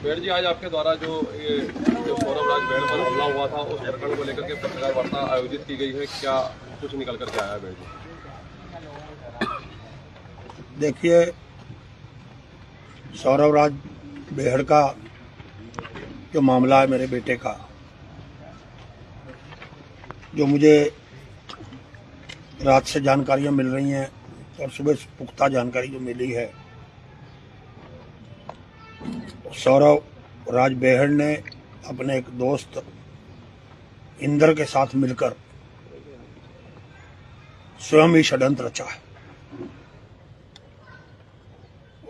बेड़ जी, आज आपके द्वारा जो सौरभ राज बेड़ पर हमला हुआ था उस प्रकरण को लेकर के पत्रकार वार्ता आयोजित की गई है, क्या कुछ निकल करके आया बेड़ जी? देखिए, सौरभ राज बेहड़ का जो मामला है, मेरे बेटे का, जो मुझे रात से जानकारियां मिल रही हैं और सुबह पुख्ता जानकारी जो मिली है, सौरभ राज बेहड़ ने अपने एक दोस्त इंदर के साथ मिलकर स्वयं ही षड्यंत्र रचा है।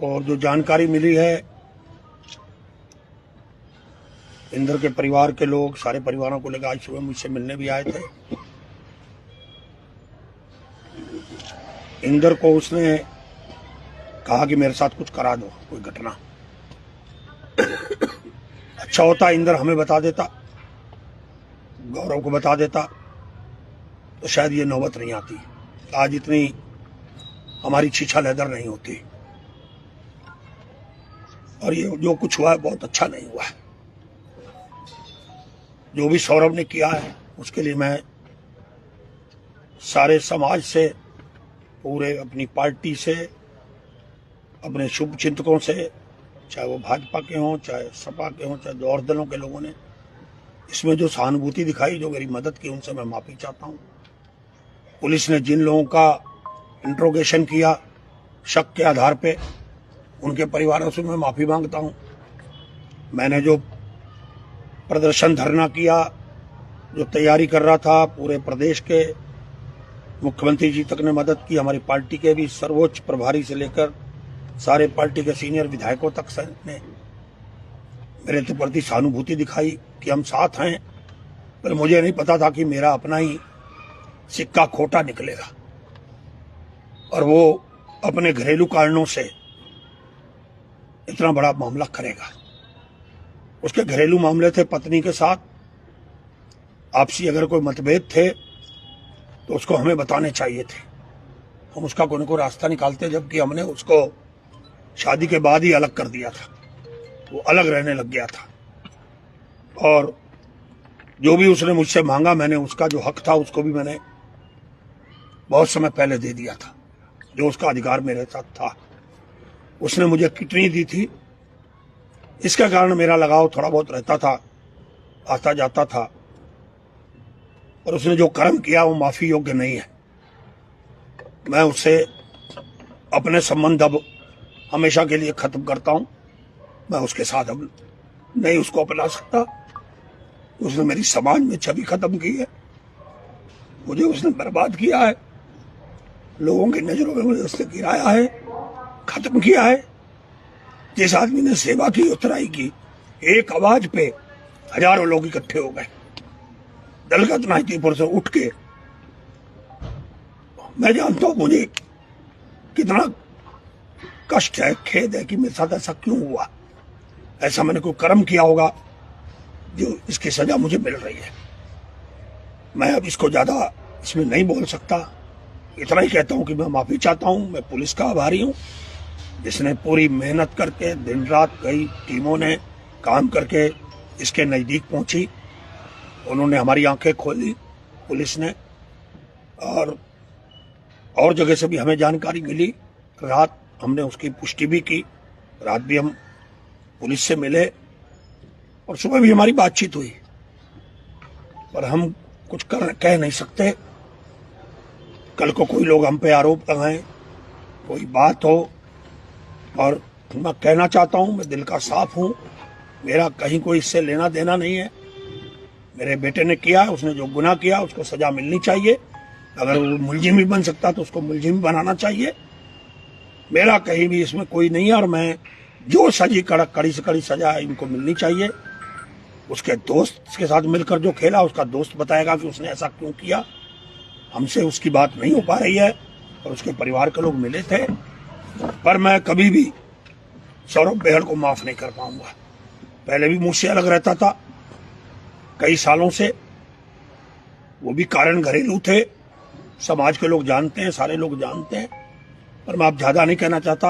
और जो जानकारी मिली है, इंदर के परिवार के लोग, सारे परिवारों को लेकर आज सुबह मुझसे मिलने भी आए थे। इंदर को उसने कहा कि मेरे साथ कुछ करा दो, कोई घटना। अच्छा होता इंदर हमें बता देता, गौरव को बता देता, तो शायद ये नौबत नहीं आती, आज इतनी हमारी छीछा लेदर नहीं होती। और ये जो कुछ हुआ है बहुत अच्छा नहीं हुआ है। जो भी सौरभ ने किया है उसके लिए मैं सारे समाज से, पूरे अपनी पार्टी से, अपने शुभ चिंतकों से, चाहे वो भाजपा के हों, चाहे सपा के हों, चाहे और दलों के लोगों ने इसमें जो सहानुभूति दिखाई, जो मेरी मदद की, उनसे मैं माफी चाहता हूं। पुलिस ने जिन लोगों का इंट्रोगेशन किया शक के आधार पे, उनके परिवारों से मैं माफी मांगता हूं। मैंने जो प्रदर्शन धरना किया, जो तैयारी कर रहा था, पूरे प्रदेश के मुख्यमंत्री जी तक ने मदद की, हमारी पार्टी के भी सर्वोच्च प्रभारी से लेकर सारे पार्टी के सीनियर विधायकों तक ने मेरे प्रति सहानुभूति दिखाई कि हम साथ हैं। पर मुझे नहीं पता था कि मेरा अपना ही सिक्का खोटा निकलेगा और वो अपने घरेलू कारणों से इतना बड़ा मामला करेगा। उसके घरेलू मामले थे पत्नी के साथ, आपसी अगर कोई मतभेद थे तो उसको हमें बताने चाहिए थे, हम उसका कोई न कोई रास्ता निकालते, जबकि हमने उसको शादी के बाद ही अलग कर दिया था, वो अलग रहने लग गया था। और जो भी उसने मुझसे मांगा, मैंने उसका जो हक था उसको भी मैंने बहुत समय पहले दे दिया था, जो उसका अधिकार मेरे साथ था। उसने मुझे किडनी दी थी, इसके कारण मेरा लगाव थोड़ा बहुत रहता था, आता जाता था। और उसने जो कर्म किया वो माफी योग्य नहीं है। मैं उससे अपने संबंध अब हमेशा के लिए खत्म करता हूं। मैं उसके साथ अब नहीं उसको अपना सकता। उसने मेरी समाज में छवि खत्म की है, मुझे उसने बर्बाद किया है, लोगों की नजरों में मुझे उसने गिराया है, खत्म किया है। जिस आदमी ने सेवा की, उतराई की, एक आवाज पे हजारों लोग इकट्ठे हो गए, दलगत नाइतीपुर से उठ के। मैं जानता हूं मुझे कितना कष्ट है, खेद है कि मेरे साथ ऐसा क्यों हुआ। ऐसा मैंने कोई कर्म किया होगा जो इसकी सजा मुझे मिल रही है। मैं अब इसको ज्यादा इसमें नहीं बोल सकता, इतना ही कहता हूं कि मैं माफी चाहता हूं। मैं पुलिस का आभारी हूं, जिसने पूरी मेहनत करके दिन रात कई टीमों ने काम करके इसके नजदीक पहुंची। उन्होंने हमारी आंखें खोली, पुलिस ने, और जगह से भी हमें जानकारी मिली। रात हमने उसकी पुष्टि भी की, रात भी हम पुलिस से मिले और सुबह भी हमारी बातचीत हुई। पर हम कुछ कह नहीं सकते। कल को कोई लोग हम पे आरोप लगाएं, कोई बात हो। और मैं कहना चाहता हूं, मैं दिल का साफ हूं, मेरा कहीं कोई इससे लेना देना नहीं है। मेरे बेटे ने किया, उसने जो गुनाह किया उसको सजा मिलनी चाहिए। अगर वो मुलजिम भी बन सकता तो उसको मुलजिम बनाना चाहिए। मेरा कहीं भी इसमें कोई नहीं है। और मैं जो सजी कड़ी से कड़ी सजा है इनको मिलनी चाहिए। उसके दोस्त के साथ मिलकर जो खेला, उसका दोस्त बताएगा कि उसने ऐसा क्यों किया। हमसे उसकी बात नहीं हो पा रही है और उसके परिवार के लोग मिले थे। पर मैं कभी भी सौरभ बेहड़ को माफ नहीं कर पाऊंगा। पहले भी मुझसे अलग रहता था कई सालों से, वो भी कारण घरेलू थे, समाज के लोग जानते हैं, सारे लोग जानते हैं। पर मैं अब ज्यादा नहीं कहना चाहता।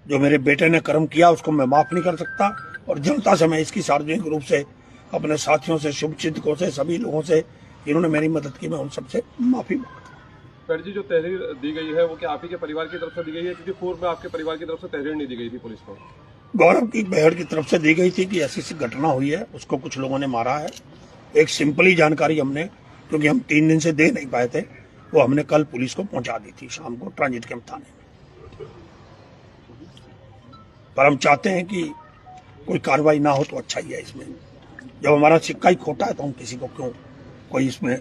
जो मेरे बेटे ने कर्म किया उसको मैं माफ नहीं कर सकता। और जनता से मैं इसकी सार्वजनिक रूप से अपने साथियों से, शुभचिंतकों से, सभी लोगों से जिन्होंने मेरी मदद की, मैं उन सबसे माफी मांगता हूं। पेड़ जी, जो तहरीर दी गई है वो क्या आप ही के परिवार की तरफ से दी गई है? क्योंकि पूर्व में आपके परिवार की तरफ से तहरीर नहीं दी गई थी पुलिस को। गौरव की बहड़ की तरफ से दी गई थी कि ऐसी घटना हुई है, उसको कुछ लोगों ने मारा है। एक सिंपली जानकारी हमने, क्योंकि हम 3 दिन से दे नहीं पाए थे, वो हमने कल पुलिस को पहुंचा दी थी शाम को ट्रांजिट कैंप थाने में। पर हम चाहते हैं कि कोई कार्रवाई ना हो तो अच्छा ही है। इसमें जब हमारा सिक्का ही खोटा है तो हम किसी को क्यों कोई इसमें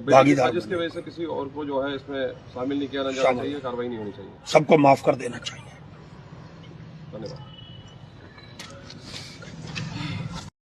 भागीदार, जिसकी वजह से किसी और को जो है इसमें शामिल नहीं किया जाना चाहिए, कार्रवाई नहीं होनी चाहिए, सबको माफ कर देना चाहिए। धन्यवाद।